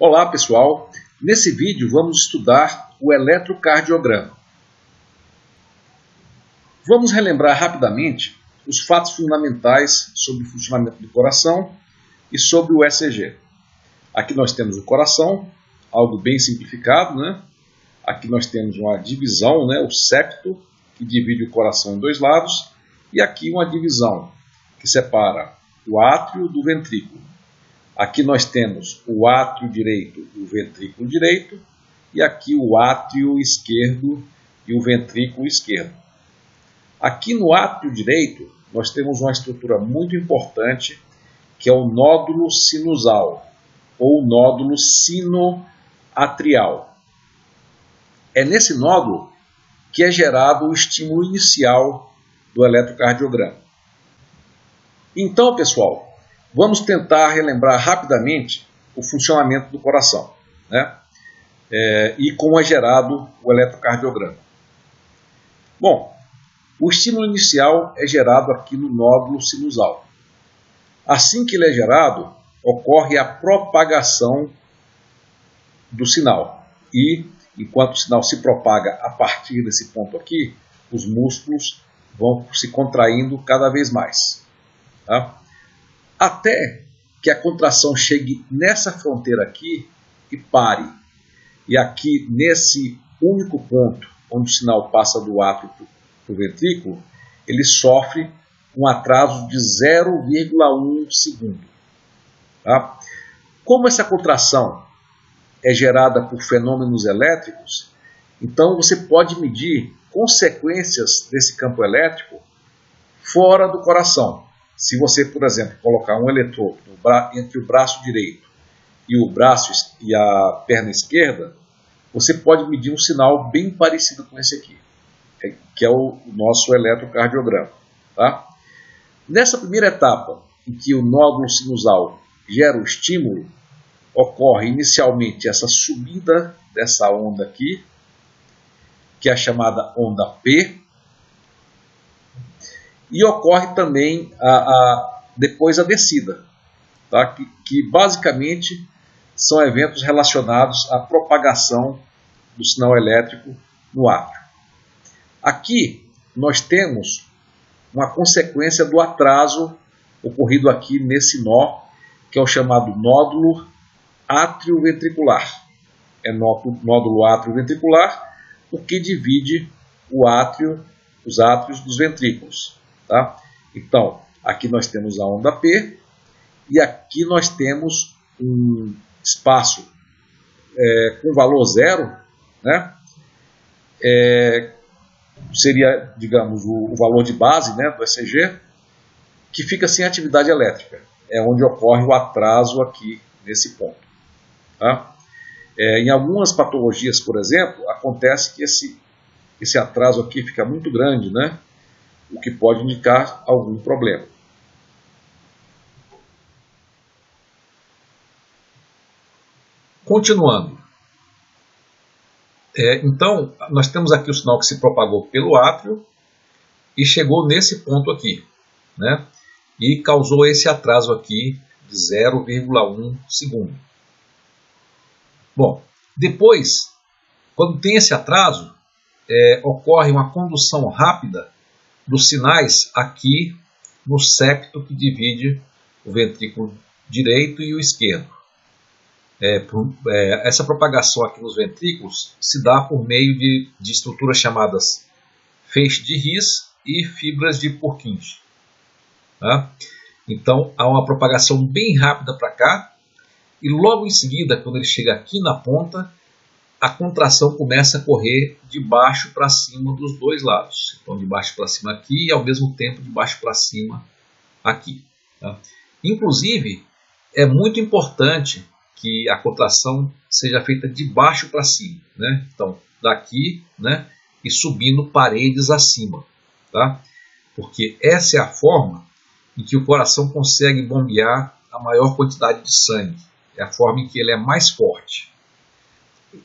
Olá pessoal, nesse vídeo vamos estudar o eletrocardiograma. Vamos relembrar rapidamente os fatos fundamentais sobre o funcionamento do coração e sobre o ECG. Aqui nós temos o coração, algo bem simplificado, né? Aqui nós temos uma divisão, né? O septo, que divide o coração em dois lados, e aqui uma divisão que separa o átrio do ventrículo. Aqui nós temos o átrio direito e o ventrículo direito, e aqui o átrio esquerdo e o ventrículo esquerdo. Aqui no átrio direito, nós temos uma estrutura muito importante, que é o nódulo sinusal, ou nódulo sinoatrial. É nesse nódulo que é gerado o estímulo inicial do eletrocardiograma. Então, pessoal, vamos tentar relembrar rapidamente o funcionamento do coração, né? E como é gerado o eletrocardiograma. Bom, o estímulo inicial é gerado aqui no nódulo sinusal. Assim que ele é gerado, ocorre a propagação do sinal. E, enquanto o sinal se propaga a partir desse ponto aqui, os músculos vão se contraindo cada vez mais, tá? Até que a contração chegue nessa fronteira aqui e pare. E aqui, nesse único ponto, onde o sinal passa do átrio para o ventrículo, ele sofre um atraso de 0,1 segundo. Tá? Como essa contração é gerada por fenômenos elétricos, então você pode medir consequências desse campo elétrico fora do coração. Se você, por exemplo, colocar um eletrodo entre o braço direito e o braço e a perna esquerda, você pode medir um sinal bem parecido com esse aqui, que é o nosso eletrocardiograma. Tá? Nessa primeira etapa, em que o nódulo sinusal gera o estímulo, ocorre inicialmente essa subida dessa onda aqui, que é a chamada onda P, e ocorre também depois a descida, tá? que basicamente são eventos relacionados à propagação do sinal elétrico no átrio. Aqui nós temos uma consequência do atraso ocorrido aqui nesse nó, que é o chamado nódulo átrio-ventricular. É nódulo átrio-ventricular, o que divide os átrios dos ventrículos. Tá? Então, aqui nós temos a onda P, e aqui nós temos um espaço com valor zero, né? Seria, digamos, o valor de base, né, do ECG, que fica sem atividade elétrica. É onde ocorre o atraso aqui nesse ponto. Tá? Em algumas patologias, por exemplo, acontece que esse atraso aqui fica muito grande, né? O que pode indicar algum problema. Continuando. Então, nós temos aqui o sinal que se propagou pelo átrio e chegou nesse ponto aqui, né? E causou esse atraso aqui de 0,1 segundo. Bom, depois, quando tem esse atraso, ocorre uma condução rápida dos sinais aqui no septo que divide o ventrículo direito e o esquerdo. Essa propagação aqui nos ventrículos se dá por meio de estruturas chamadas feixe de His e fibras de Purkinje. Tá? Então há uma propagação bem rápida para cá, e logo em seguida, quando ele chega aqui na ponta, a contração começa a correr de baixo para cima dos dois lados. Então, de baixo para cima aqui e, ao mesmo tempo, de baixo para cima aqui. Tá? Inclusive, é muito importante que a contração seja feita de baixo para cima. Né? Então, daqui, né, e subindo paredes acima. Tá? Porque essa é a forma em que o coração consegue bombear a maior quantidade de sangue. É a forma em que ele é mais forte.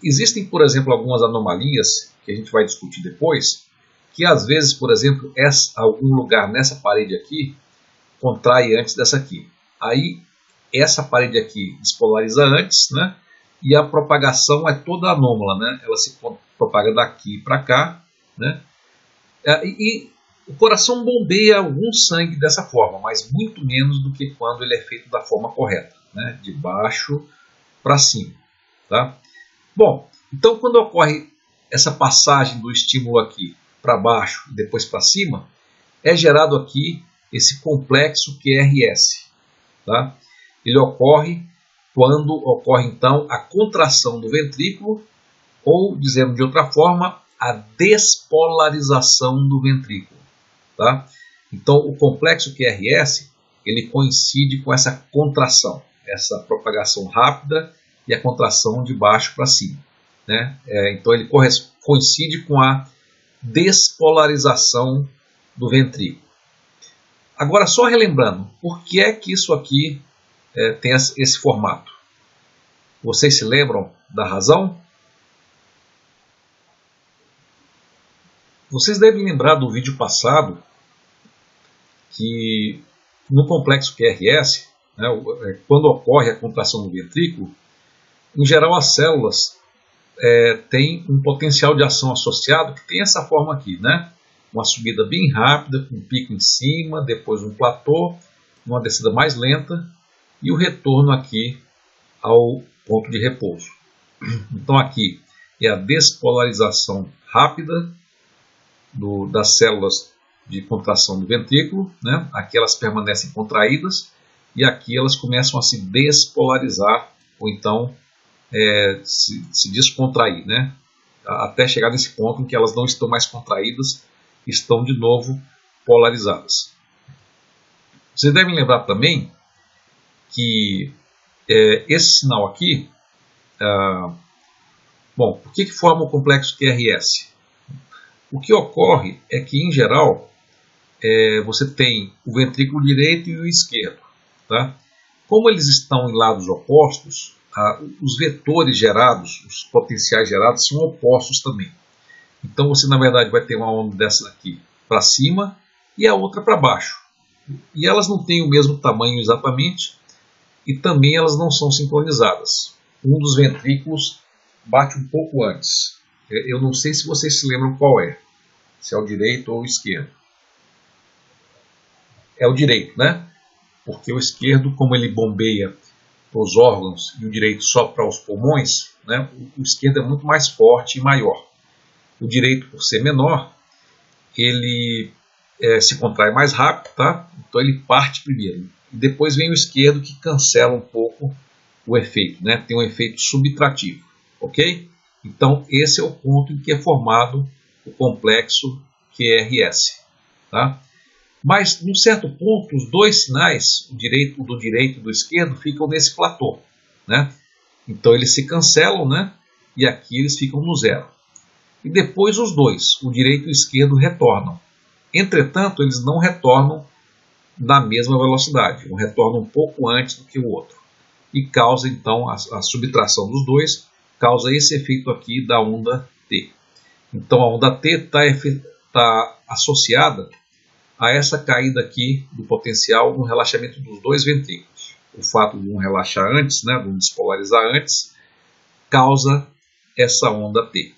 Existem, por exemplo, algumas anomalias que a gente vai discutir depois, que às vezes, por exemplo, algum lugar nessa parede aqui contrai antes dessa aqui. Aí essa parede aqui despolariza antes, né? e a propagação é toda anômala, né? Ela se propaga daqui para cá, né? E o coração bombeia algum sangue dessa forma, mas muito menos do que quando ele é feito da forma correta, né? De baixo para cima, tá? Bom, então quando ocorre essa passagem do estímulo aqui para baixo e depois para cima, é gerado aqui esse complexo QRS, tá? Ele ocorre quando ocorre então a contração do ventrículo, ou, dizendo de outra forma, a despolarização do ventrículo, tá? Então o complexo QRS, ele coincide com essa contração, essa propagação rápida e a contração de baixo para cima, né? Então ele coincide com a despolarização do ventrículo. Agora, só relembrando, por que é que isso aqui tem esse formato? Vocês se lembram da razão? Vocês devem lembrar do vídeo passado que no complexo QRS, né, quando ocorre a contração do ventrículo, em geral as células têm um potencial de ação associado que tem essa forma aqui, né? Uma subida bem rápida, com um pico em cima, depois um platô, uma descida mais lenta e o retorno aqui ao ponto de repouso. Então aqui é a despolarização rápida das células de contração do ventrículo, né? Aqui elas permanecem contraídas e aqui elas começam a se despolarizar ou então se descontrair, né? Até chegar nesse ponto em que elas não estão mais contraídas, estão de novo polarizadas. Vocês devem lembrar também que esse sinal aqui, bom, por que forma o complexo QRS? O que ocorre é que, em geral, você tem o ventrículo direito e o esquerdo, tá? Como eles estão em lados opostos, os vetores gerados, os potenciais gerados, são opostos também. Então você, na verdade, vai ter uma onda dessa aqui para cima e a outra para baixo. E elas não têm o mesmo tamanho exatamente e também elas não são sincronizadas. Um dos ventrículos bate um pouco antes. Eu não sei se vocês se lembram qual é. Se é o direito ou o esquerdo. É o direito, né? Porque o esquerdo, como ele bombeia para os órgãos e o direito só para os pulmões, né? O esquerdo é muito mais forte e maior. O direito, por ser menor, ele se contrai mais rápido, tá? Então ele parte primeiro. E depois vem o esquerdo, que cancela um pouco o efeito, né? Tem um efeito subtrativo, ok? Então esse é o ponto em que é formado o complexo QRS, tá? Mas, num certo ponto, os dois sinais, o do direito e do esquerdo, ficam nesse platô, né? Então eles se cancelam, né? E aqui eles ficam no zero. E depois os dois, o direito e o esquerdo, retornam. Entretanto, eles não retornam na mesma velocidade, um retorna um pouco antes do que o outro. E causa, então, a subtração dos dois, causa esse efeito aqui da onda T. Então a onda T está associada a essa caída aqui do potencial no relaxamento dos dois ventrículos. O fato de um relaxar antes, né, de um despolarizar antes, causa essa onda T.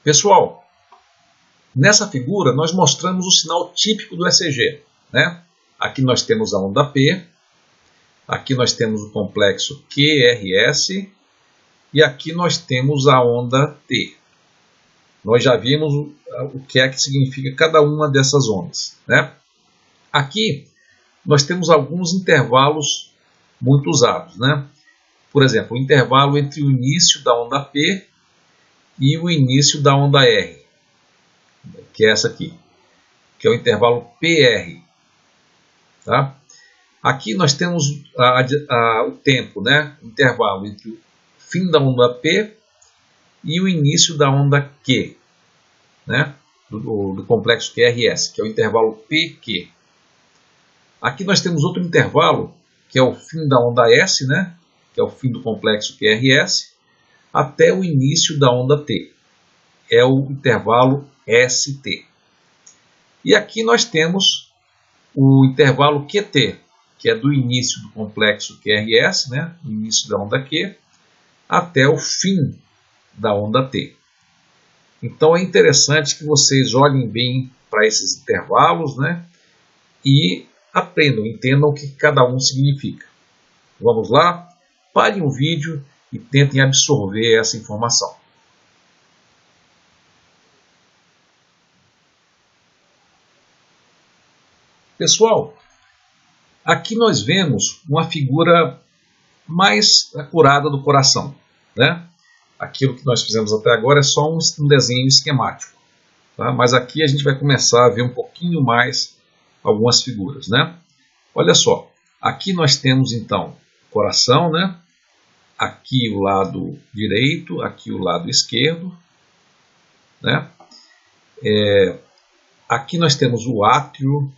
Pessoal, nessa figura nós mostramos o sinal típico do ECG, né? Aqui nós temos a onda P, aqui nós temos o complexo QRS e aqui nós temos a onda T. Nós já vimos o que é que significa cada uma dessas ondas, né? Aqui nós temos alguns intervalos muito usados, né? Por exemplo, o intervalo entre o início da onda P e o início da onda R, que é essa aqui, que é o intervalo PR, tá? Aqui nós temos o tempo, né? O intervalo entre o fim da onda P e o início da onda Q, né? do complexo QRS, que é o intervalo PQ. Aqui nós temos outro intervalo, que é o fim da onda S, né? Que é o fim do complexo QRS, até o início da onda T. É o intervalo ST. E aqui nós temos o intervalo QT, que é do início do complexo QRS, né, o início da onda Q, até o fim da onda T. Então é interessante que vocês olhem bem para esses intervalos, né, e aprendam, entendam o que cada um significa. Vamos lá? Parem o vídeo e tentem absorver essa informação. Pessoal, aqui nós vemos uma figura mais acurada do coração, né? Aquilo que nós fizemos até agora é só um desenho esquemático, tá? Mas aqui a gente vai começar a ver um pouquinho mais algumas figuras, né? Olha só, aqui nós temos então coração, né? Aqui o lado direito, aqui o lado esquerdo, né? Aqui nós temos o átrio,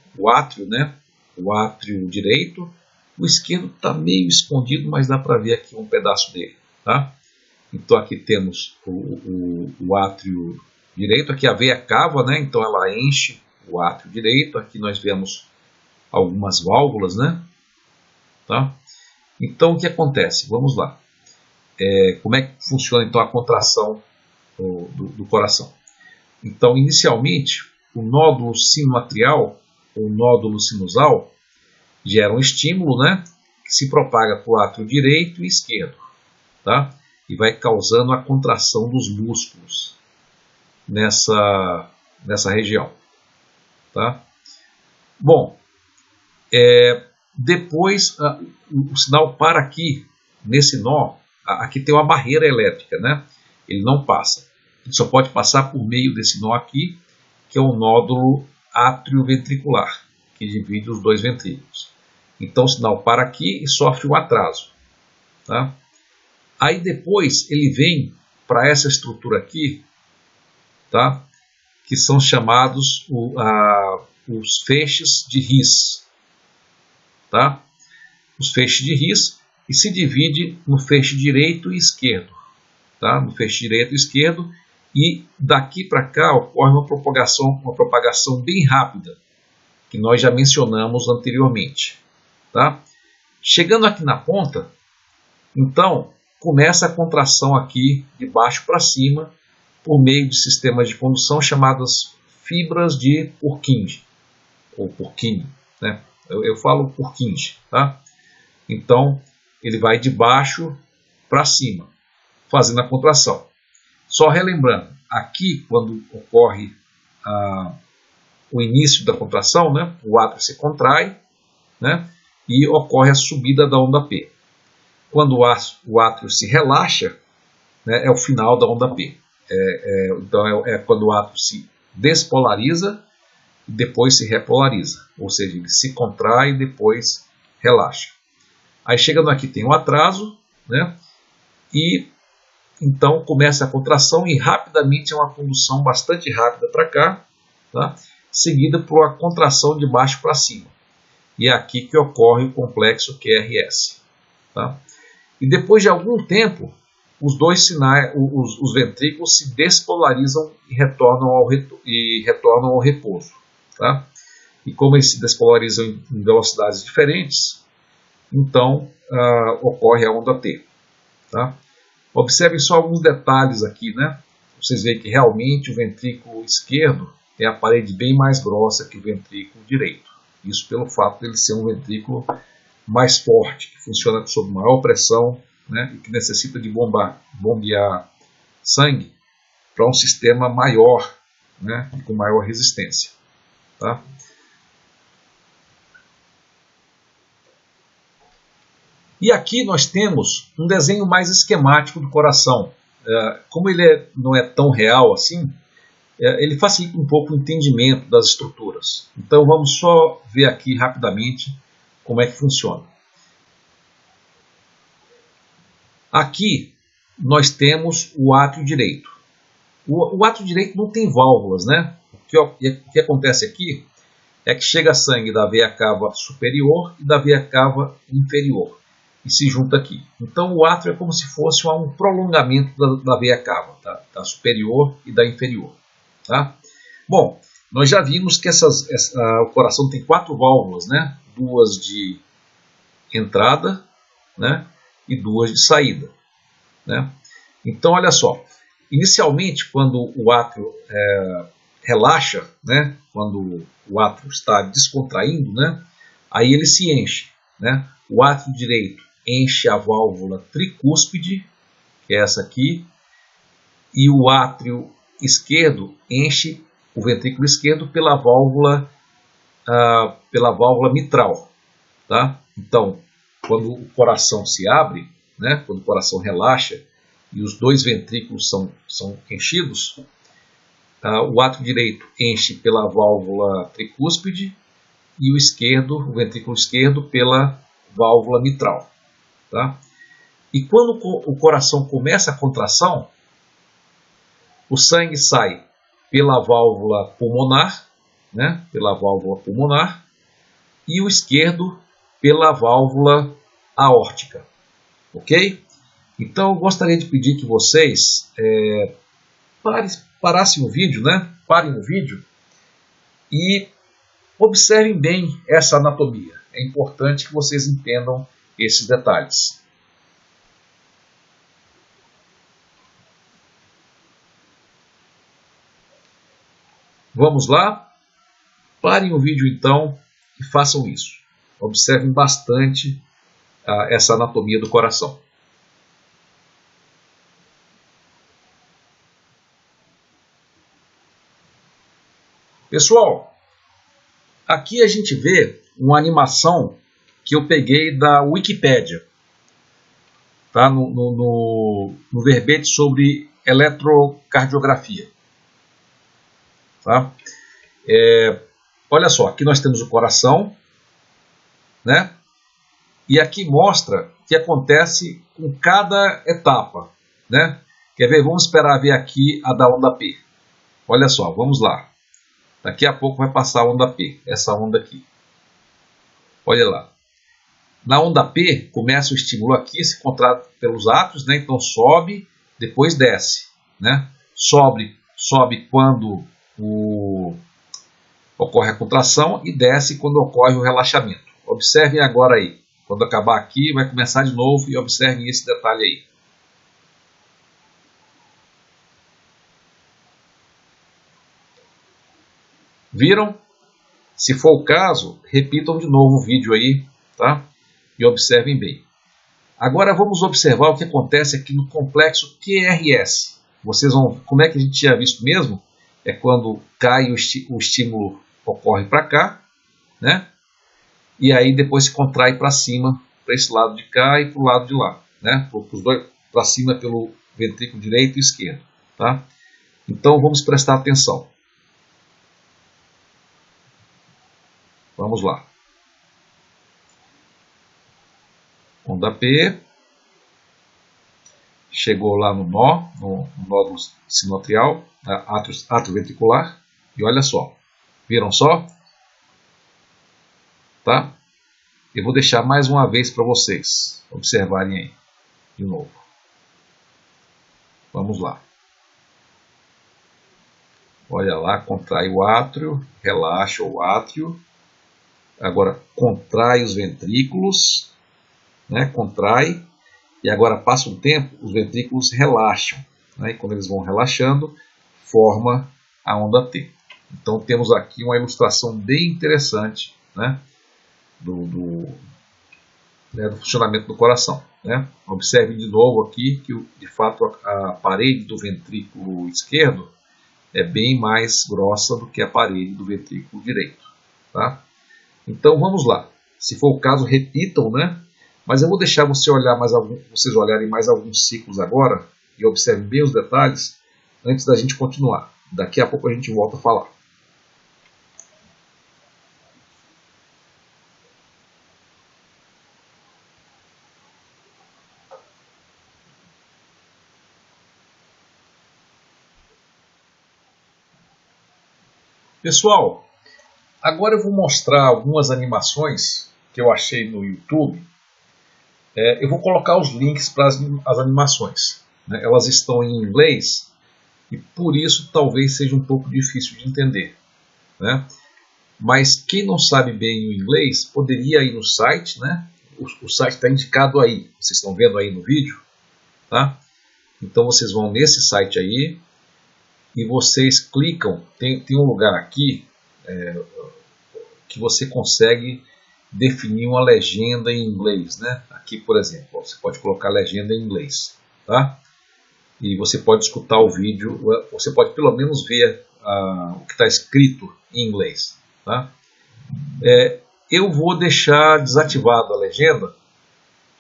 né? O átrio direito. O esquerdo está meio escondido, mas dá para ver aqui um pedaço dele, tá? Então aqui temos o átrio direito, aqui a veia cava, né? Então ela enche o átrio direito. Aqui nós vemos algumas válvulas, né? Tá? Então o que acontece? Vamos lá. Como é que funciona então a contração do coração? Então inicialmente o nódulo sinoatrial ou nódulo sinusal gera um estímulo, né, que se propaga para o átrio direito e esquerdo, tá? E vai causando a contração dos músculos nessa região, tá? Bom, depois o sinal para aqui, nesse nó, aqui tem uma barreira elétrica, né? Ele não passa, ele só pode passar por meio desse nó aqui, que é o nódulo atrioventricular, que divide os dois ventrículos. Então o sinal para aqui e sofre um atraso, tá? Aí depois ele vem para essa estrutura aqui, tá? Que são chamados os feixes de His, tá? Os feixes de His, e se divide no feixe direito e esquerdo, tá? No feixe direito e esquerdo, e daqui para cá ocorre uma propagação bem rápida, que nós já mencionamos anteriormente, tá? Chegando aqui na ponta, então começa a contração aqui de baixo para cima por meio de sistemas de condução chamadas fibras de Purkinje, ou Purkinje, né? Eu falo Purkinje, tá? Então ele vai de baixo para cima, fazendo a contração. Só relembrando, aqui quando ocorre o início da contração, né, o átrio se contrai, né, e ocorre a subida da onda P. Quando o átrio se relaxa, né, é o final da onda P. Então é quando o átrio se despolariza e depois se repolariza, ou seja, ele se contrai e depois relaxa. Aí chegando aqui tem um atraso, né, e então começa a contração e rapidamente é uma condução bastante rápida para cá, tá? Seguida por uma contração de baixo para cima. E é aqui que ocorre o complexo QRS, tá? E depois de algum tempo, os dois sinais, os ventrículos se despolarizam e retornam ao repouso, tá? E como eles se despolarizam em velocidades diferentes, então ocorre a onda T, tá? Observem só alguns detalhes aqui, né? Vocês veem que realmente o ventrículo esquerdo é a parede bem mais grossa que o ventrículo direito. Isso pelo fato de ele ser um ventrículo mais forte, que funciona sob maior pressão, né? E que necessita de bombear sangue para um sistema maior, né? E com maior resistência, tá? E aqui nós temos um desenho mais esquemático do coração. Como ele não é tão real assim, ele facilita um pouco o entendimento das estruturas. Então vamos só ver aqui rapidamente como é que funciona. Aqui nós temos o átrio direito. O átrio direito não tem válvulas, né? O que acontece aqui é que chega sangue da veia cava superior e da veia cava inferior e se junta aqui. Então o átrio é como se fosse um prolongamento da veia cava, tá? Da superior e da inferior, tá? Bom, nós já vimos que o coração tem 4 válvulas, né? 2 de entrada, né, e 2 de saída, né? Então, olha só, inicialmente, quando o átrio relaxa, né, quando o átrio está descontraindo, né, aí ele se enche, né? O átrio direito enche a válvula tricúspide, que é essa aqui, e o átrio esquerdo enche o ventrículo esquerdo pela válvula mitral, tá? Então, quando o coração se abre, né, quando o coração relaxa e os 2 ventrículos são enchidos, o átrio direito enche pela válvula tricúspide e o ventrículo esquerdo, pela válvula mitral, tá? E quando o coração começa a contração, o sangue sai pela válvula pulmonar, né, pela válvula pulmonar, e o esquerdo pela válvula aórtica, ok? Então, eu gostaria de pedir que vocês parassem o vídeo, né? Parem o vídeo e observem bem essa anatomia. É importante que vocês entendam esses detalhes. Vamos lá? Parem o vídeo então e façam isso. Observem bastante essa anatomia do coração. Pessoal, aqui a gente vê uma animação que eu peguei da Wikipédia, tá? no verbete sobre eletrocardiografia. Tá? Olha só, aqui nós temos o coração, né? E aqui mostra o que acontece com cada etapa, né? Quer ver? Vamos esperar ver aqui a da onda P. Olha só, vamos lá. Daqui a pouco vai passar a onda P, essa onda aqui. Olha lá. Na onda P, começa o estímulo aqui, se contrai pelos átrios, né? Então sobe, depois desce, né? Sobe quando ocorre a contração e desce quando ocorre o relaxamento. Observem agora aí. Quando acabar aqui, vai começar de novo e observem esse detalhe aí. Viram? Se for o caso, repitam de novo o vídeo aí, tá? E observem bem. Agora vamos observar o que acontece aqui no complexo QRS. Vocês vão, como é que a gente tinha visto mesmo? É quando cai o estímulo, ocorre para cá, né? E aí depois se contrai para cima, para esse lado de cá e para o lado de lá, né? Para cima pelo ventrículo direito e esquerdo, tá? Então vamos prestar atenção. Vamos lá. Onda P. Chegou lá no nódulo sinoatrial, átrio ventricular. E olha só. Viram só? Tá? Eu vou deixar mais uma vez para vocês observarem aí. De novo. Vamos lá. Olha lá, contrai o átrio, relaxa o átrio. Agora contrai os ventrículos, né? Contrai, e agora passa um tempo, os ventrículos relaxam, né? E quando eles vão relaxando, forma a onda T. Então temos aqui uma ilustração bem interessante, né? do funcionamento do coração, né? Observe de novo aqui que de fato a parede do ventrículo esquerdo é bem mais grossa do que a parede do ventrículo direito, tá? Então vamos lá. Se for o caso, repitam, né? Mas eu vou deixar vocês olharem mais alguns ciclos agora e observem bem os detalhes antes da gente continuar. Daqui a pouco a gente volta a falar. Pessoal, agora eu vou mostrar algumas animações que eu achei no YouTube. Eu vou colocar os links para as animações, né? Elas estão em inglês e por isso talvez seja um pouco difícil de entender, né? Mas quem não sabe bem o inglês poderia ir no site, né? o site está indicado aí, vocês estão vendo aí no vídeo, tá? Então vocês vão nesse site aí e vocês clicam, tem um lugar aqui que você consegue definir uma legenda em inglês, né? Aqui, por exemplo, você pode colocar legenda em inglês, tá? E você pode escutar o vídeo, você pode pelo menos ver o que está escrito em inglês, tá? Eu vou deixar desativado a legenda,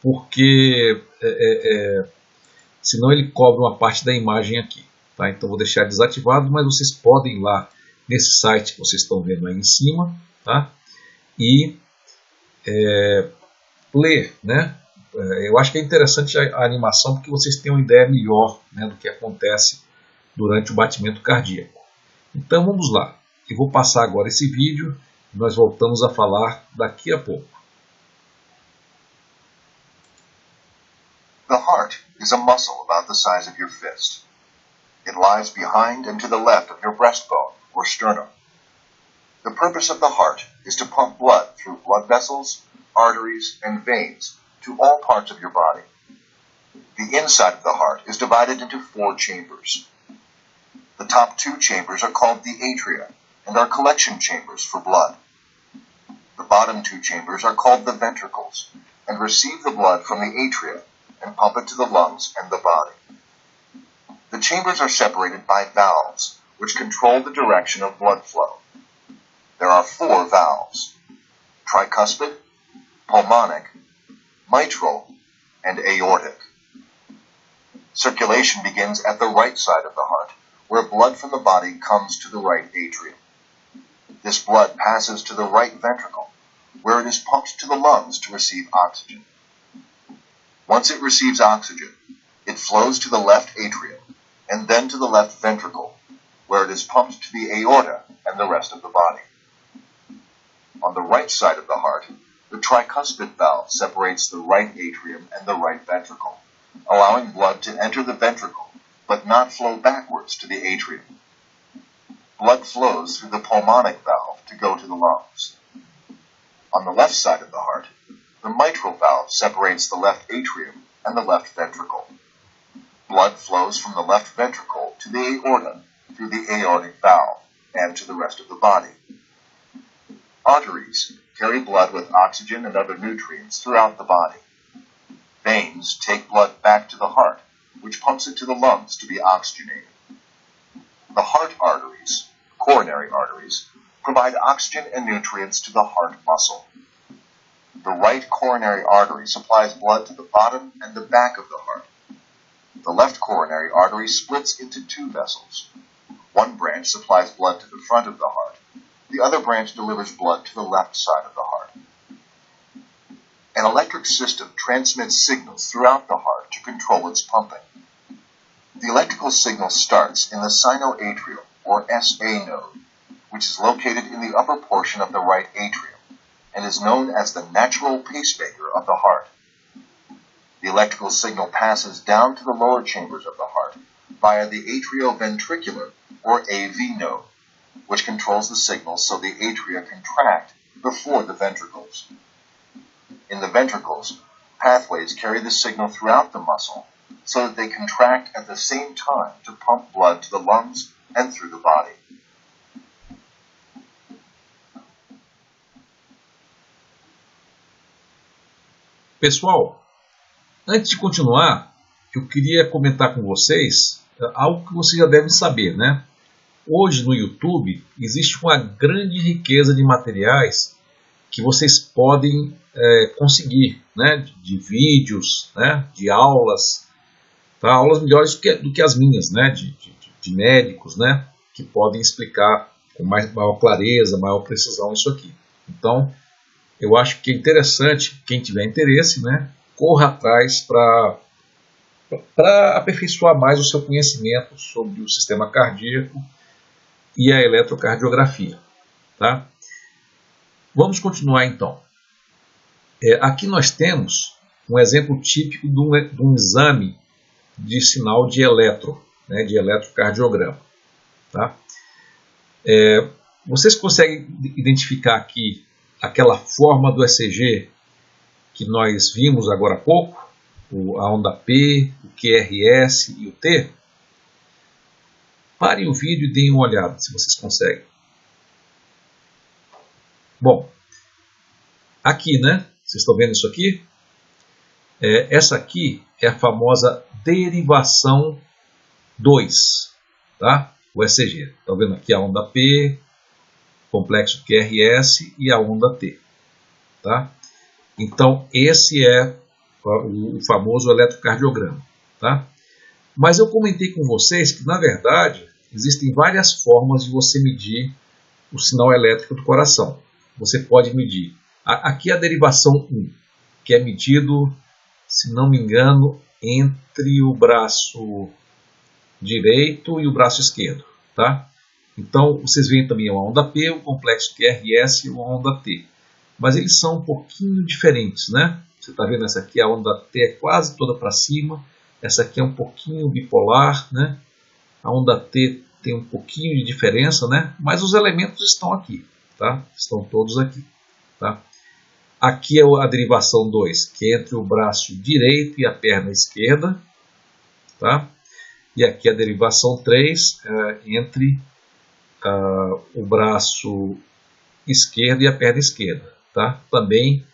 porque senão ele cobre uma parte da imagem aqui, tá? Então vou deixar desativado, mas vocês podem ir lá nesse site que vocês estão vendo aí em cima, tá? E ler, né? Eu acho que é interessante a animação, porque vocês têm uma ideia melhor, né, do que acontece durante o batimento cardíaco. Então vamos lá, eu vou passar agora esse vídeo e nós voltamos a falar daqui a pouco. The heart is a muscle about the size of your fist. It lies behind and to the left of your breastbone or sternum. The purpose of the heart is to pump blood through blood vessels, arteries, and veins to all parts of your body. The inside of the heart is divided into 4 chambers. The top 2 chambers are called the atria and are collection chambers for blood. The bottom 2 chambers are called the ventricles and receive the blood from the atria and pump it to the lungs and the body. The chambers are separated by valves, which control the direction of blood flow. There are 4 valves: tricuspid, pulmonic, mitral, and aortic. Circulation begins at the right side of the heart, where blood from the body comes to the right atrium. This blood passes to the right ventricle, where it is pumped to the lungs to receive oxygen. Once it receives oxygen, it flows to the left atrium, and then to the left ventricle, where it is pumped to the aorta and the rest of the body. On the right side of the heart, the tricuspid valve separates the right atrium and the right ventricle, allowing blood to enter the ventricle, but not flow backwards to the atrium. Blood flows through the pulmonic valve to go to the lungs. On the left side of the heart, the mitral valve separates the left atrium and the left ventricle. Blood flows from the left ventricle to the aorta through the aortic valve and to the rest of the body. Arteries carry blood with oxygen and other nutrients throughout the body. Veins take blood back to the heart, which pumps it to the lungs to be oxygenated. The heart arteries, coronary arteries, provide oxygen and nutrients to the heart muscle. The right coronary artery supplies blood to the bottom and the back of the heart. The left coronary artery splits into 2 vessels. One branch supplies blood to the front of the heart. The other branch delivers blood to the left side of the heart. An electric system transmits signals throughout the heart to control its pumping. The electrical signal starts in the sinoatrial, or SA node, which is located in the upper portion of the right atrium, and is known as the natural pacemaker of the heart. The electrical signal passes down to the lower chambers of the heart via the atrioventricular, or AV node, which controls the signal so the atria contract before the ventricles. In the ventricles, pathways carry the signal throughout the muscle so that they contract at the same time to pump blood to the lungs and through the body. Pessoal, antes de continuar, eu queria comentar com vocês algo que vocês já devem saber, né? Hoje no YouTube existe uma grande riqueza de materiais que vocês podem conseguir, né? De vídeos, né? De aulas, tá? Aulas melhores do que as minhas, né? De médicos, né? Que podem explicar com maior clareza, maior precisão isso aqui. Então, eu acho que é interessante, quem tiver interesse, né? Corra atrás para aperfeiçoar mais o seu conhecimento sobre o sistema cardíaco e a eletrocardiografia, tá? Vamos continuar então. Aqui nós temos um exemplo típico de um exame de sinal de eletro, né, de eletrocardiograma, tá? Vocês conseguem identificar aqui aquela forma do ECG que nós vimos agora há pouco, a onda P, o QRS e o T, parem o vídeo e deem uma olhada, se vocês conseguem. Bom, aqui, né? Vocês estão vendo isso aqui? Essa aqui é a famosa derivação 2, tá? O ECG. Estão vendo aqui a onda P, complexo QRS e a onda T, tá? Então, esse é o famoso eletrocardiograma, tá? Mas eu comentei com vocês que, na verdade, existem várias formas de você medir o sinal elétrico do coração. Você pode medir. Aqui é a derivação 1, que é medido, se não me engano, entre o braço direito e o braço esquerdo, tá? Então, vocês veem também uma onda P, o complexo QRS e uma onda T. Mas eles são um pouquinho diferentes, né? Você está vendo essa aqui, a onda T é quase toda para cima. Essa aqui é um pouquinho bipolar, né? A onda T tem um pouquinho de diferença, né? Mas os elementos estão aqui, tá? Estão todos aqui, tá? Aqui é a derivação 2, que é entre o braço direito e a perna esquerda, tá? E aqui a derivação 3 entre o braço esquerdo e a perna esquerda, tá? Também,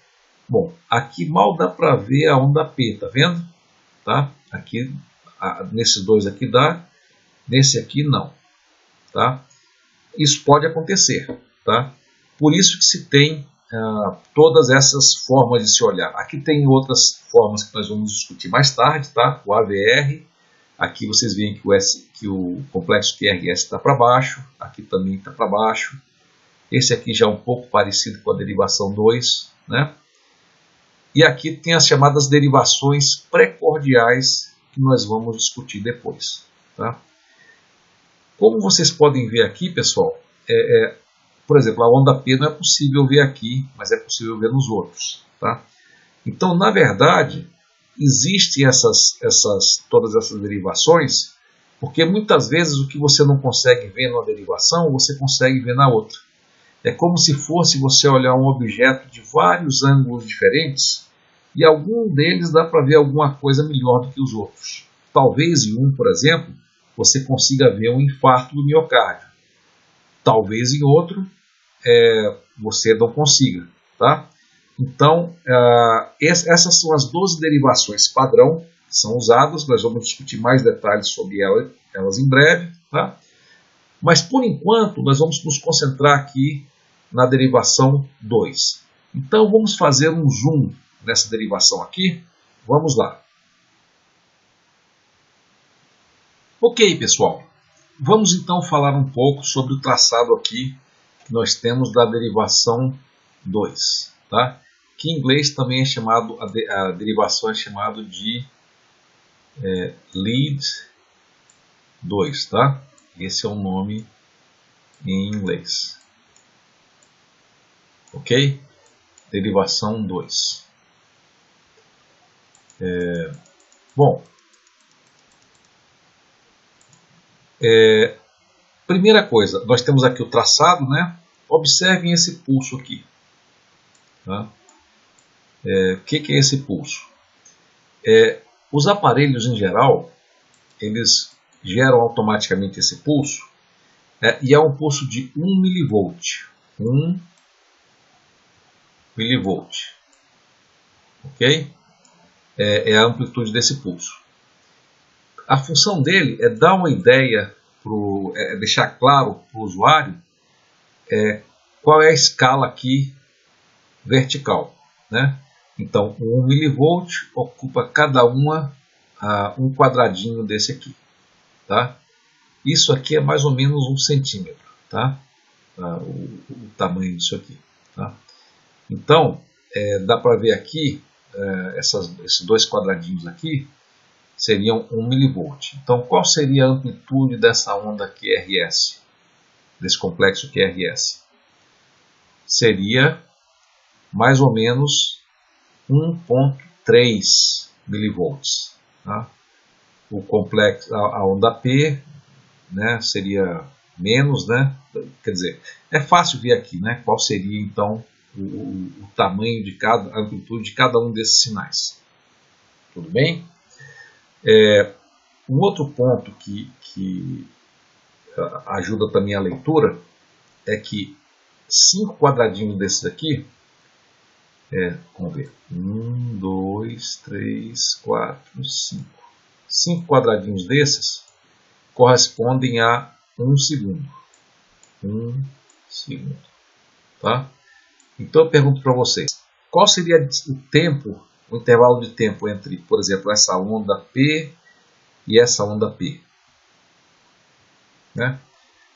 bom, aqui mal dá para ver a onda P, tá vendo? Tá? Aqui, nesses dois aqui dá, nesse aqui não, tá? Isso pode acontecer, tá? Por isso que se tem todas essas formas de se olhar. Aqui tem outras formas que nós vamos discutir mais tarde, tá? O AVR, aqui vocês veem que o complexo QRS está para baixo, aqui também está para baixo. Esse aqui já é um pouco parecido com a derivação 2, né? E aqui tem as chamadas derivações precordiais, que nós vamos discutir depois, tá? Como vocês podem ver aqui, pessoal, por exemplo, a onda P não é possível ver aqui, mas é possível ver nos outros, tá? Então, na verdade, existem todas essas derivações, porque muitas vezes o que você não consegue ver numa derivação, você consegue ver na outra. É como se fosse você olhar um objeto de vários ângulos diferentes e algum deles dá para ver alguma coisa melhor do que os outros. Talvez em um, por exemplo, você consiga ver um infarto do miocárdio. Talvez em outro você não consiga, tá? Então, essas são as 12 derivações padrão que são usadas. Nós vamos discutir mais detalhes sobre elas em breve, tá? Mas, por enquanto, nós vamos nos concentrar aqui na derivação 2. Então, vamos fazer um zoom nessa derivação aqui. Vamos lá. Ok, pessoal. Vamos então falar um pouco sobre o traçado aqui que nós temos da derivação 2, tá? Que em inglês também é chamado, a derivação é chamado de lead 2, tá? Esse é o nome em inglês. Ok? Derivação 2. Bom, primeira coisa, nós temos aqui o traçado, né? Observem esse pulso aqui. Tá? O que é esse pulso? Os aparelhos em geral, eles geram automaticamente esse pulso, e é um pulso de 1 mV. 1 mV. Ok? É a amplitude desse pulso. A função dele é dar uma ideia, deixar claro para o usuário qual é a escala aqui vertical, né? Então, 1 mV ocupa cada um quadradinho desse aqui, tá? Isso aqui é mais ou menos 1 centímetro, tá? O tamanho disso aqui, tá? Então, dá para ver aqui, esses dois quadradinhos aqui seriam 1 mV. Então, qual seria a amplitude dessa onda QRS, desse complexo QRS? Seria mais ou menos 1,3 mV. Tá? O complexo, a onda P, né, seria menos, né? Quer dizer, é fácil ver aqui, né? Qual seria então o tamanho de a amplitude de cada um desses sinais. Tudo bem? Um outro ponto que ajuda também a leitura é que 5 quadradinhos desses daqui, vamos ver, 1, 2, 3, 4, 5. 5 quadradinhos desses correspondem a 1 segundo. 1 segundo. Tá? Então eu pergunto para vocês, qual seria o tempo, o intervalo de tempo entre, por exemplo, essa onda P e essa onda P? Né?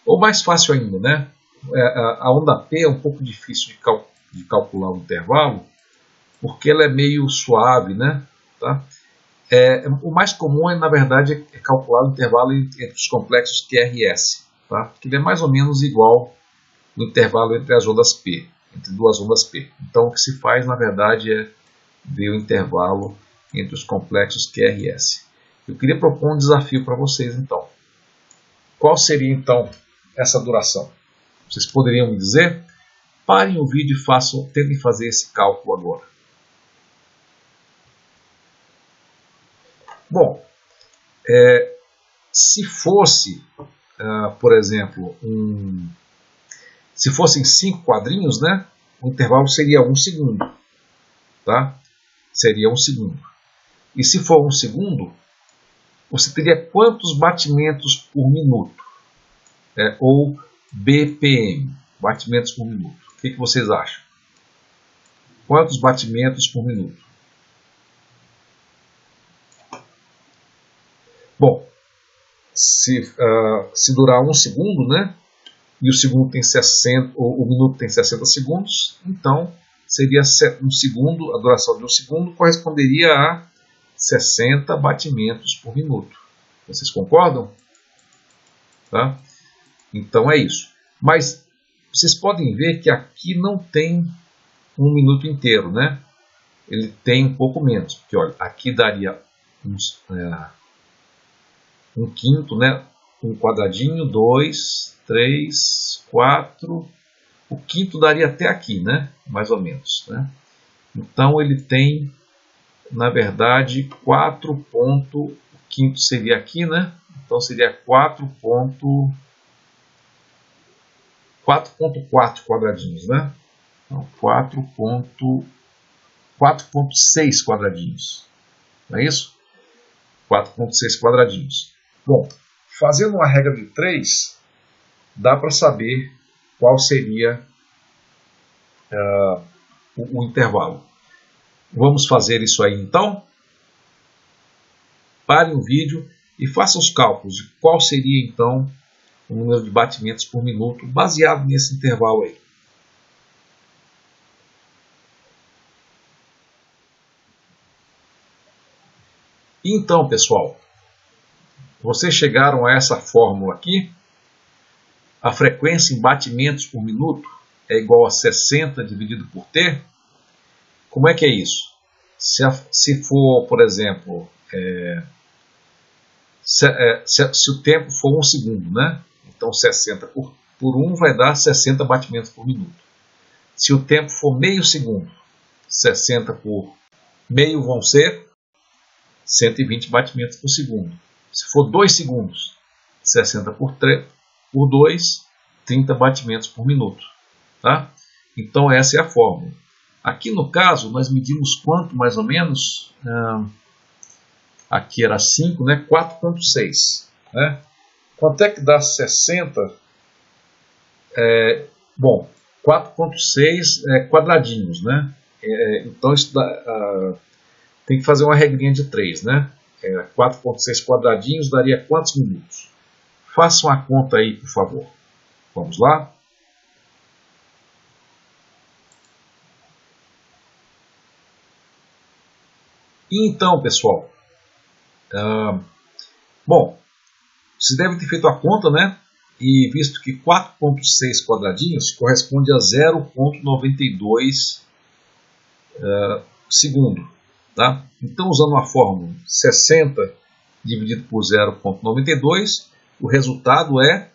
Ou mais fácil ainda, né? A onda P é um pouco difícil de calcular o intervalo, porque ela é meio suave, né? Tá? O mais comum, na verdade, é calcular o intervalo entre os complexos QRS, tá? Que ele é mais ou menos igual ao intervalo entre as ondas P, entre duas ondas P. Então, o que se faz, na verdade, é ver o intervalo entre os complexos QRS. Eu queria propor um desafio para vocês, então. Qual seria, então, essa duração? Vocês poderiam me dizer? Parem o vídeo e tentem fazer esse cálculo agora. Bom, se fosse, por exemplo, se fossem 5 quadrinhos, né, o intervalo seria 1 segundo. Tá? Seria 1 segundo. E se for 1 segundo, você teria quantos batimentos por minuto? Ou BPM, batimentos por minuto. O que vocês acham? Quantos batimentos por minuto? Bom, se durar 1 segundo, né? E o segundo tem 60, o minuto tem 60 segundos, então seria 1 segundo, a duração de 1 segundo corresponderia a 60 batimentos por minuto. Vocês concordam? Tá? Então é isso. Mas vocês podem ver que aqui não tem 1 minuto inteiro, né? Ele tem um pouco menos, porque olha, aqui daria um quinto, né? Um quadradinho, 2, 3, 4. O quinto daria até aqui, né? Mais ou menos, né? Então ele tem, na verdade, 4 ponto. O quinto seria aqui, né? Então seria 4.4 quadradinhos, né? Então 4.6 quadradinhos. Não é isso? 4.6 quadradinhos. Bom, fazendo uma regra de 3, dá para saber qual seria o intervalo. Vamos fazer isso aí então? Parem o vídeo e façam os cálculos de qual seria então o número de batimentos por minuto baseado nesse intervalo aí. Então, pessoal, vocês chegaram a essa fórmula aqui. A frequência em batimentos por minuto é igual a 60 dividido por T. Como é que é isso? Se for, por exemplo, se o tempo for 1 segundo, né? Então 60 por 1 vai dar 60 batimentos por minuto. Se o tempo for meio segundo, 60 por meio vão ser 120 batimentos por segundo. Se for 2 segundos, 60 por 2, 30 batimentos por minuto. Tá? Então essa é a fórmula. Aqui no caso, nós medimos quanto mais ou menos? Aqui era 5, né? 4.6. Né? Quanto é que dá 60? Bom, 4.6 quadradinhos, né? Então isso dá, tem que fazer uma regrinha de 3, né? 4.6 quadradinhos daria quantos minutos? Façam a conta aí, por favor. Vamos lá? E então, pessoal, bom, vocês devem ter feito a conta, né? E visto que 4.6 quadradinhos corresponde a 0.92 segundo. Tá? Então, usando a fórmula 60 dividido por 0.92, o resultado é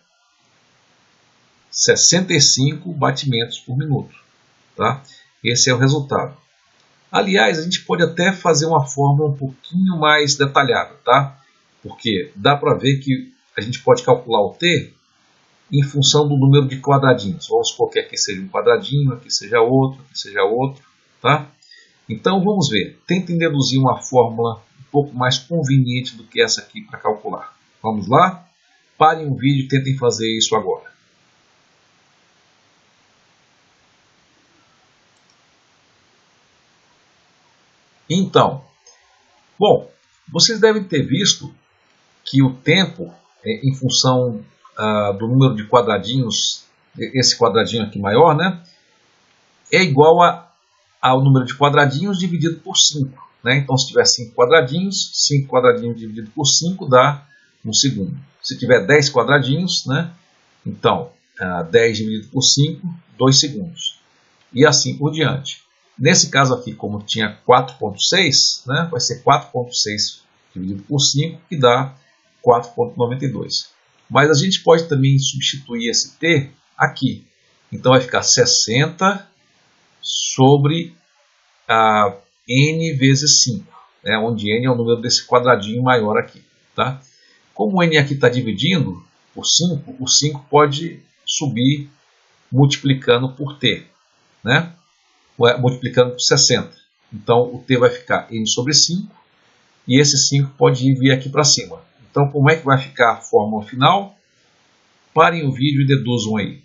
65 batimentos por minuto. Tá? Esse é o resultado. Aliás, a gente pode até fazer uma fórmula um pouquinho mais detalhada, tá? Porque dá para ver que a gente pode calcular o t em função do número de quadradinhos. Vamos supor que aqui seja um quadradinho, aqui seja outro, tá? Então vamos ver. Tentem deduzir uma fórmula um pouco mais conveniente do que essa aqui para calcular. Vamos lá? Parem o vídeo e tentem fazer isso agora. Então, bom, vocês devem ter visto que o tempo, em função do número de quadradinhos, esse quadradinho aqui maior, né, é igual ao número de quadradinhos dividido por 5. Né? Então, se tiver 5 quadradinhos dividido por 5 dá 1 segundo. Se tiver 10 quadradinhos, né, então 10 dividido por 5, 2 segundos. E assim por diante. Nesse caso aqui, como tinha 4.6, né, vai ser 4.6 dividido por 5, que dá 4.92. Mas a gente pode também substituir esse t aqui. Então vai ficar 60 sobre n vezes 5, né, onde n é o número desse quadradinho maior aqui. Tá? Como o n aqui está dividindo por 5, o 5 pode subir multiplicando por t, né? Multiplicando por 60. Então o t vai ficar n sobre 5 e esse 5 pode vir aqui para cima. Então como é que vai ficar a fórmula final? Parem o vídeo e deduzam aí.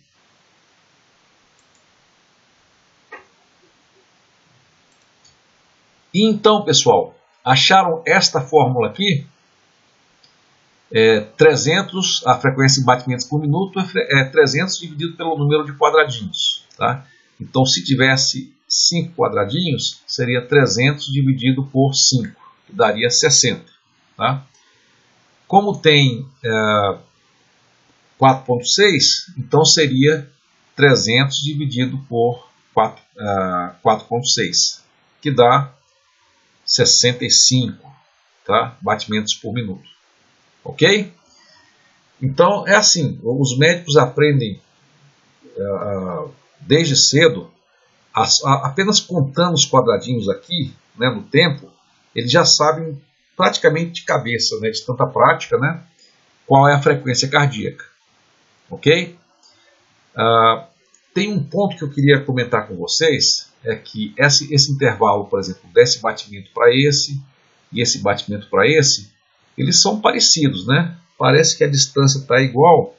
E então, pessoal, acharam esta fórmula aqui? 300, a frequência de batimentos por minuto é 300 dividido pelo número de quadradinhos. Tá? Então, se tivesse 5 quadradinhos, seria 300 dividido por 5, que daria 60. Tá? Como tem 4.6, então seria 300 dividido por 4.6, que dá 65, tá? Batimentos por minuto. Ok? Então, é assim, os médicos aprendem desde cedo, apenas contando os quadradinhos aqui, né, no tempo, eles já sabem praticamente de cabeça, né, de tanta prática, né, qual é a frequência cardíaca. Ok? Tem um ponto que eu queria comentar com vocês, é que esse intervalo, por exemplo, desse batimento para esse e esse batimento para esse, eles são parecidos, né? Parece que a distância está igual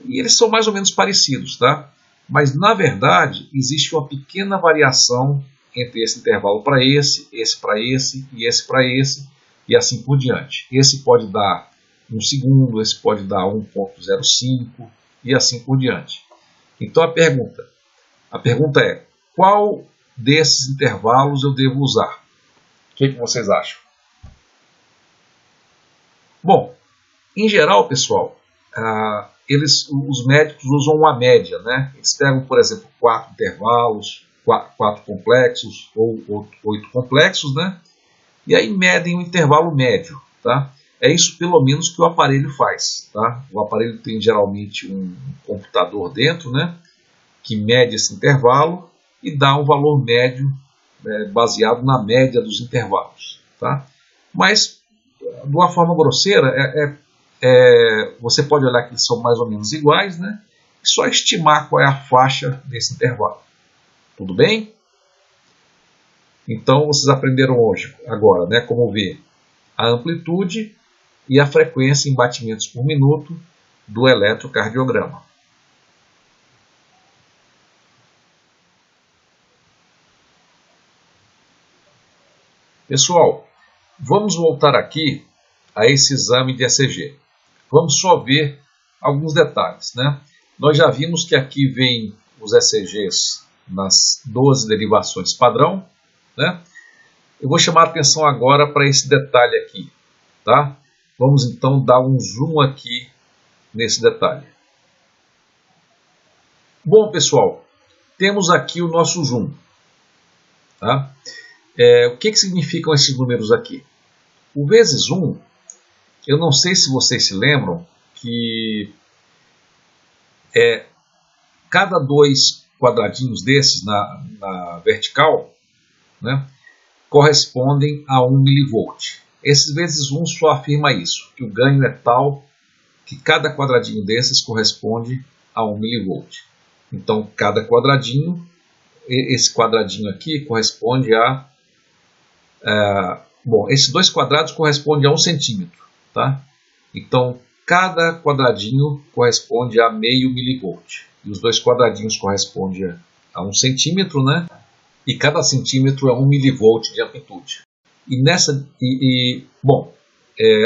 e eles são mais ou menos parecidos, tá? Mas na verdade existe uma pequena variação entre esse intervalo para esse para esse e esse para esse e assim por diante. Esse pode dar 1 segundo, esse pode dar 1.05 e assim por diante. Então a pergunta é: qual desses intervalos eu devo usar? O que vocês acham? Bom, em geral, pessoal, os médicos usam uma média, né? Eles pegam, por exemplo, 4 intervalos, 4 complexos ou 8 complexos, né? E aí medem o intervalo médio, tá? É isso pelo menos que o aparelho faz, tá? O aparelho tem geralmente um computador dentro, né? Que mede esse intervalo e dá um valor médio baseado na média dos intervalos, tá? Mas, de uma forma grosseira, você pode olhar que eles são mais ou menos iguais, né? E só estimar qual é a faixa desse intervalo. Tudo bem? Então, vocês aprenderam hoje, agora, né, como ver a amplitude e a frequência em batimentos por minuto do eletrocardiograma. Pessoal, vamos voltar aqui a esse exame de ECG. Vamos só ver alguns detalhes, né? Nós já vimos que aqui vem os ECGs nas 12 derivações padrão, né? Eu vou chamar a atenção agora para esse detalhe aqui, tá? Vamos então dar um zoom aqui nesse detalhe. Bom, pessoal, temos aqui o nosso zoom, tá? O que significam esses números aqui? O vezes 1, eu não sei se vocês se lembram que cada 2 quadradinhos desses na vertical, né, correspondem a 1 mV. Esses vezes 1 só afirma isso, que o ganho é tal que cada quadradinho desses corresponde a 1 mV. Então, cada quadradinho, esse quadradinho aqui corresponde a... bom, esses dois quadrados correspondem a 1 centímetro, tá? Então, cada quadradinho corresponde a meio milivolt. E os dois quadradinhos correspondem a 1 centímetro, né? E cada centímetro é 1 milivolt de amplitude. Bom,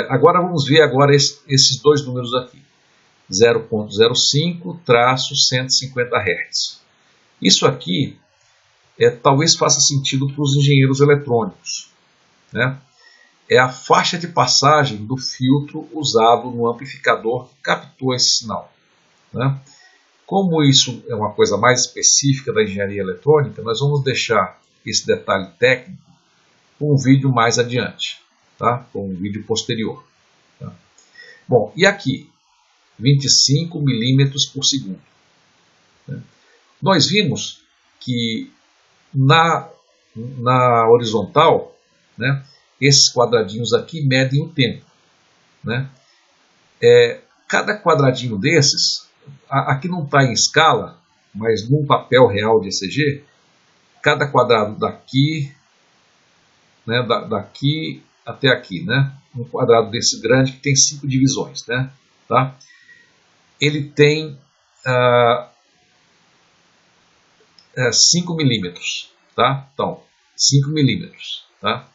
agora vamos ver agora esses dois números aqui. 0.05-150 Hz. Isso aqui talvez faça sentido para os engenheiros eletrônicos, né? É a faixa de passagem do filtro usado no amplificador que captou esse sinal, né? Como isso é uma coisa mais específica da engenharia eletrônica, nós vamos deixar esse detalhe técnico para um vídeo mais adiante, tá? Para um vídeo posterior. Tá? Bom, e aqui, 25 milímetros por segundo. Né? Nós vimos que na horizontal, né, esses quadradinhos aqui medem o tempo, né? Cada quadradinho desses, aqui não está em escala, mas num papel real de ECG, cada quadrado daqui, né, daqui até aqui, né, um quadrado desse grande que tem 5 divisões, né, tá? Ele tem 5 milímetros, tá? Então, 5 milímetros, tá?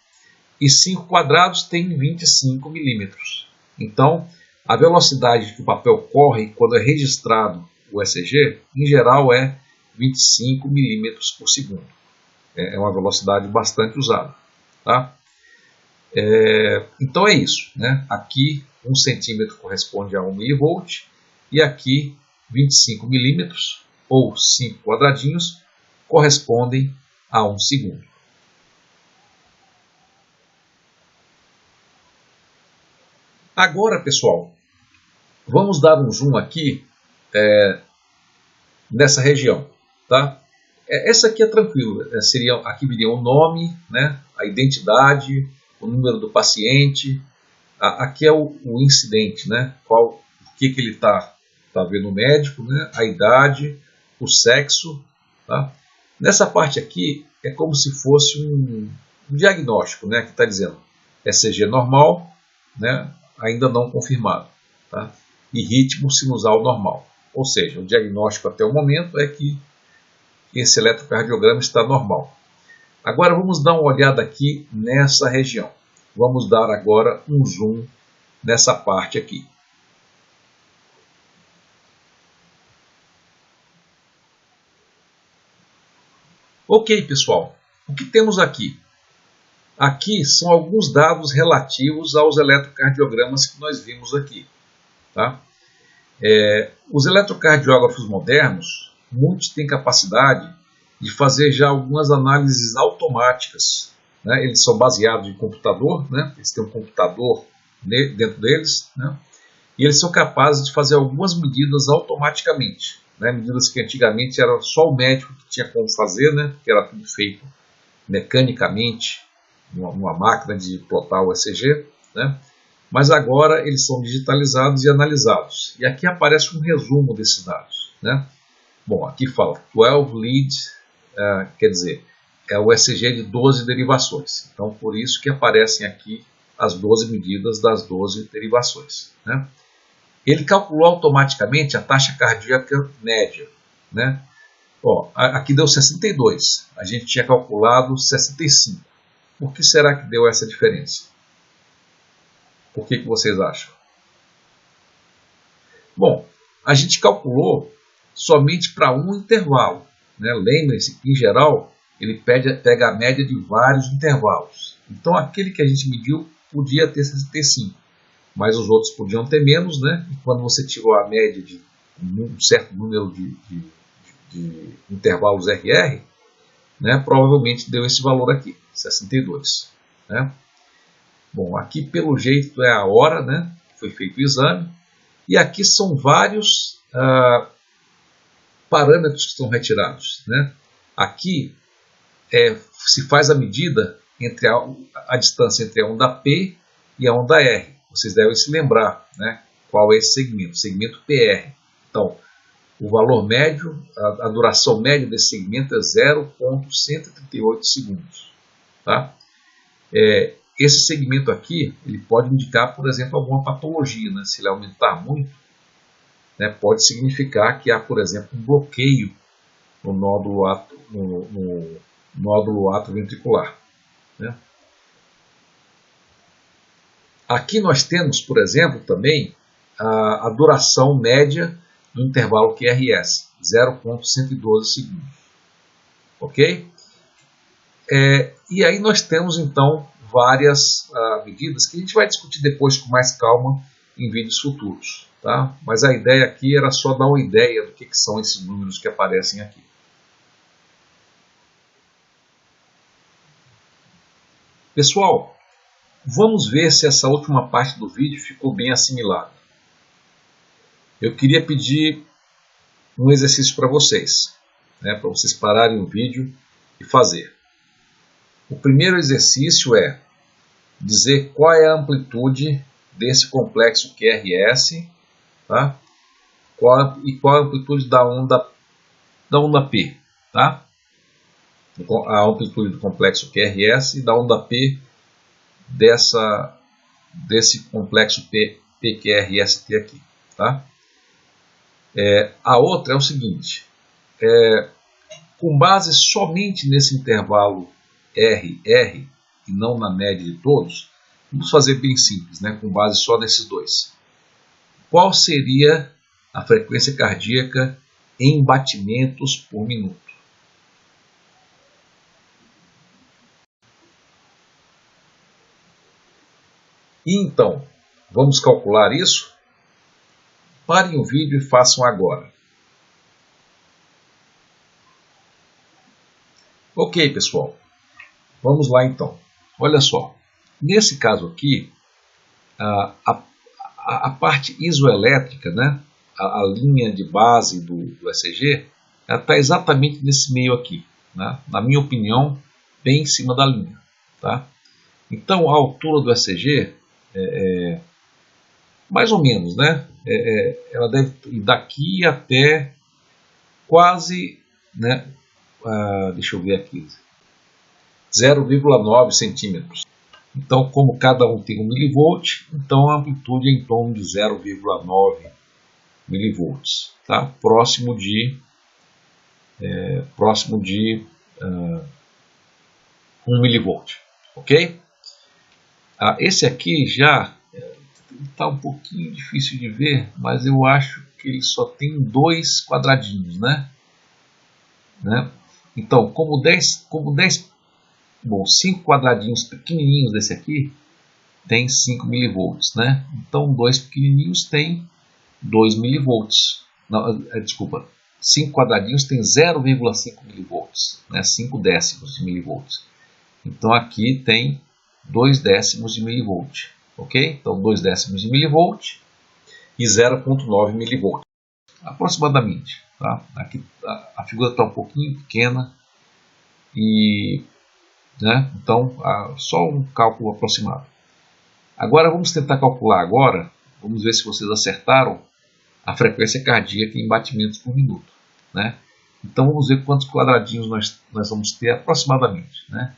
E 5 quadrados tem 25 milímetros. Então, a velocidade que o papel corre quando é registrado o ECG, em geral, é 25 milímetros por segundo. É uma velocidade bastante usada, tá? Então é isso, né? Aqui 1 centímetro corresponde a 1 milivolt e aqui 25 milímetros ou 5 quadradinhos correspondem a 1 segundo. Agora, pessoal, vamos dar um zoom aqui nessa região, tá? Essa aqui é tranquilo, aqui viria o nome, né, a identidade, o número do paciente, aqui é o incidente, né, o que ele está vendo o médico, né, a idade, o sexo, tá? Nessa parte aqui é como se fosse um diagnóstico, né, que está dizendo ECG normal, né, ainda não confirmado, tá? E ritmo sinusal normal. Ou seja, o diagnóstico até o momento é que esse eletrocardiograma está normal. Agora vamos dar uma olhada aqui nessa região. Vamos dar agora um zoom nessa parte aqui. Ok, pessoal, o que temos aqui? Aqui são alguns dados relativos aos eletrocardiogramas que nós vimos aqui, tá? Os eletrocardiógrafos modernos, muitos têm capacidade de fazer já algumas análises automáticas, né? Eles são baseados em computador, né? Eles têm um computador dentro deles, né? E eles são capazes de fazer algumas medidas automaticamente, né? Medidas que antigamente era só o médico que tinha como fazer, né? Porque era tudo feito mecanicamente, numa máquina de plotar o ECG, né? Mas agora eles são digitalizados e analisados. E aqui aparece um resumo desses dados, né? Bom, aqui fala 12 lead, quer dizer, é o ECG de 12 derivações. Então, por isso que aparecem aqui as 12 medidas das 12 derivações, né? Ele calculou automaticamente a taxa cardíaca média, né? Ó, aqui deu 62, a gente tinha calculado 65. Por que será que deu essa diferença? Por que vocês acham? Bom, a gente calculou somente para um intervalo, né? Lembrem-se que, em geral, ele pega a média de vários intervalos. Então, aquele que a gente mediu podia ter 65, mas os outros podiam ter menos, né? E quando você tirou a média de um certo número de intervalos RR, né, provavelmente deu esse valor aqui, 62. Né? Bom, aqui pelo jeito é a hora, né, que foi feito o exame. E aqui são vários parâmetros que estão retirados, né? Aqui se faz a medida entre a distância entre a onda P e a onda R. Vocês devem se lembrar, né, qual é esse segmento, segmento PR. Então, o valor médio, a duração média desse segmento é 0,138 segundos. Tá? Esse segmento aqui, ele pode indicar, por exemplo, alguma patologia, né? Se ele aumentar muito, né, pode significar que há, por exemplo, um bloqueio no nódulo atrioventricular. Né? Aqui nós temos, por exemplo, também a duração média do intervalo QRS, 0,112 segundos. Ok? E aí nós temos, então, várias medidas que a gente vai discutir depois com mais calma em vídeos futuros. Tá? Mas a ideia aqui era só dar uma ideia do que são esses números que aparecem aqui. Pessoal, vamos ver se essa última parte do vídeo ficou bem assimilada. Eu queria pedir um exercício para vocês, né, para vocês pararem o vídeo e fazer. O primeiro exercício é dizer qual é a amplitude desse complexo QRS, tá? E qual a amplitude da onda P, tá? A amplitude do complexo QRS e da onda P desse complexo PQRST aqui, tá? A outra é o seguinte, com base somente nesse intervalo RR e não na média de todos, vamos fazer bem simples, né, com base só nesses dois. Qual seria a frequência cardíaca em batimentos por minuto? E então, vamos calcular isso? Parem o vídeo e façam agora. Ok, pessoal. Vamos lá então. Olha só. Nesse caso aqui, a parte isoelétrica, né, a linha de base do ECG, ela está exatamente nesse meio aqui. Né, na minha opinião, bem em cima da linha. Tá? Então, a altura do ECG mais ou menos, né? Ela deve ir daqui até quase, né? Deixa eu ver aqui, 0,9 centímetros. Então, como cada um tem 1 milivolt, então a amplitude é em torno de 0,9 milivolts, tá? Próximo de 1 milivolt, ok? Esse aqui já está um pouquinho difícil de ver, mas eu acho que ele só tem 2 quadradinhos, né? Então, bom, 5 quadradinhos pequenininhos desse aqui tem 5 milivolts, né? Então, 2 pequenininhos tem 2 milivolts. Não, desculpa, 5 quadradinhos tem 0,5 milivolts, né? 5 décimos de milivolts. Então, aqui tem 2 décimos de milivolt. Ok? Então, 2 décimos de milivolt e 0,9 milivolt. Aproximadamente. Tá? Aqui a figura está um pouquinho pequena. Né? Então, só um cálculo aproximado. Agora, vamos tentar calcular agora. Vamos ver se vocês acertaram a frequência cardíaca em batimentos por minuto. Né? Então, vamos ver quantos quadradinhos nós vamos ter aproximadamente. Né?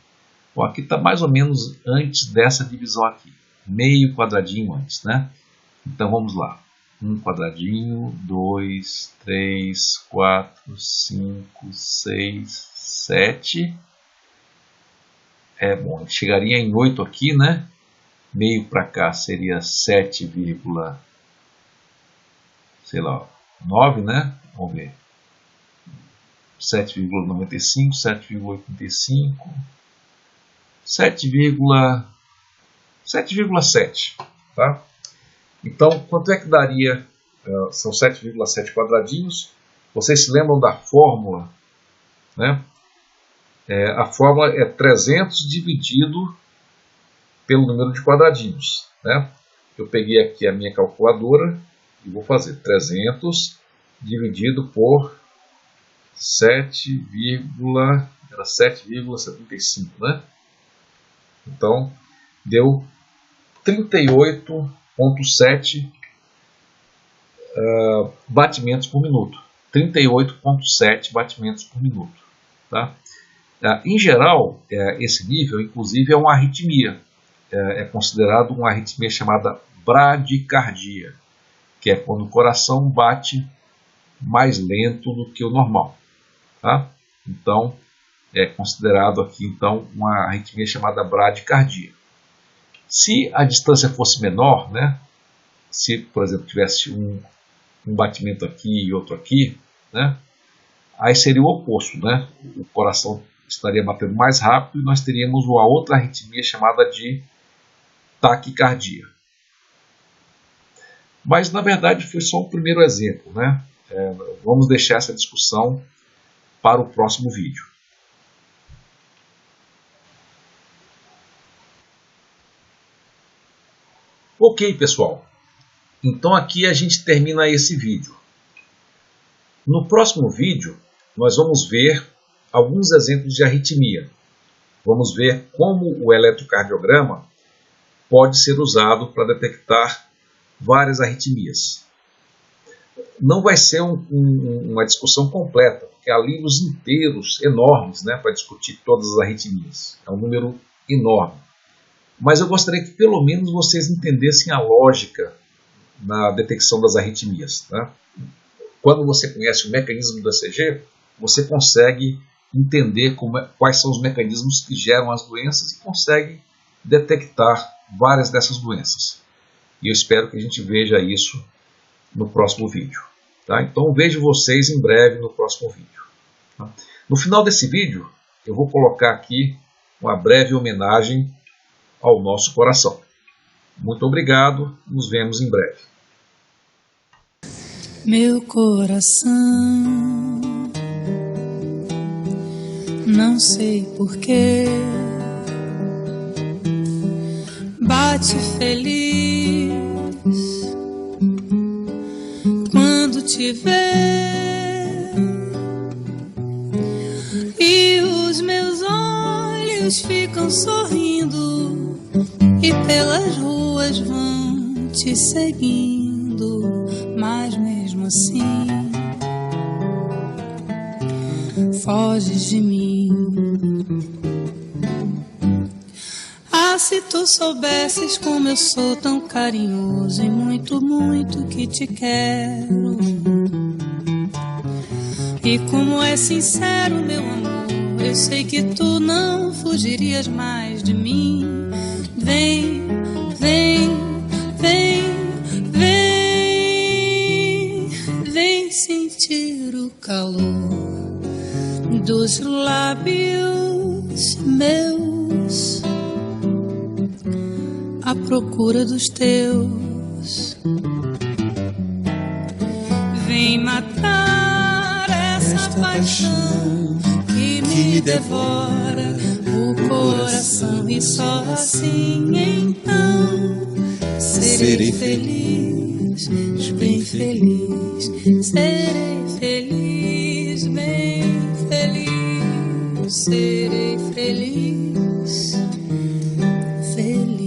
Bom, aqui está mais ou menos antes dessa divisão aqui. Meio quadradinho antes, né? Então vamos lá. 1 quadradinho, 2, 3, 4, 5, 6, 7. Bom, a gente chegaria em 8 aqui, né? Meio para cá seria 7, sei lá, 9, né? Vamos ver. 7,95, 7,85, 7,7, tá? Então, quanto é que daria? São 7,7 quadradinhos. Vocês se lembram da fórmula? Né? A fórmula é 300 dividido pelo número de quadradinhos. Né? Eu peguei aqui a minha calculadora e vou fazer 300 dividido por era 7,75, né? Então, deu 38,7 batimentos por minuto. 38,7 batimentos por minuto. Tá? Em geral, esse nível, inclusive, é uma arritmia. É considerado uma arritmia chamada bradicardia, que é quando o coração bate mais lento do que o normal. Tá? Então, é considerado aqui então uma arritmia chamada bradicardia. Se a distância fosse menor, né? Se, por exemplo, tivesse um batimento aqui e outro aqui, né? Aí seria o oposto, né? O coração estaria batendo mais rápido e nós teríamos uma outra arritmia chamada de taquicardia. Mas, na verdade, foi só o primeiro exemplo, né? Vamos deixar essa discussão para o próximo vídeo. Ok, pessoal. Então aqui a gente termina esse vídeo. No próximo vídeo, nós vamos ver alguns exemplos de arritmia. Vamos ver como o eletrocardiograma pode ser usado para detectar várias arritmias. Não vai ser uma discussão completa, porque há livros inteiros, enormes, né, para discutir todas as arritmias. É um número enorme. Mas eu gostaria que pelo menos vocês entendessem a lógica na detecção das arritmias. Né? Quando você conhece o mecanismo do ECG, você consegue entender quais são os mecanismos que geram as doenças e consegue detectar várias dessas doenças. E eu espero que a gente veja isso no próximo vídeo. Tá? Então vejo vocês em breve no próximo vídeo. Tá? No final desse vídeo, eu vou colocar aqui uma breve homenagem ao nosso coração. Muito obrigado, nos vemos em breve. Meu coração, não sei porquê, bate feliz quando te vê, e os meus olhos ficam sorrindo e pelas ruas vão te seguindo, mas mesmo assim foges de mim. Ah, se tu soubesses como eu sou tão carinhoso e muito, muito que te quero, e como é sincero meu amor, eu sei que tu não fugirias mais de mim. Vem, vem, vem, vem, vem sentir o calor dos lábios meus à procura dos teus. Vem matar essa paixão que me devora o coração, e só assim então serei feliz, bem feliz, serei feliz, bem feliz, serei feliz, feliz.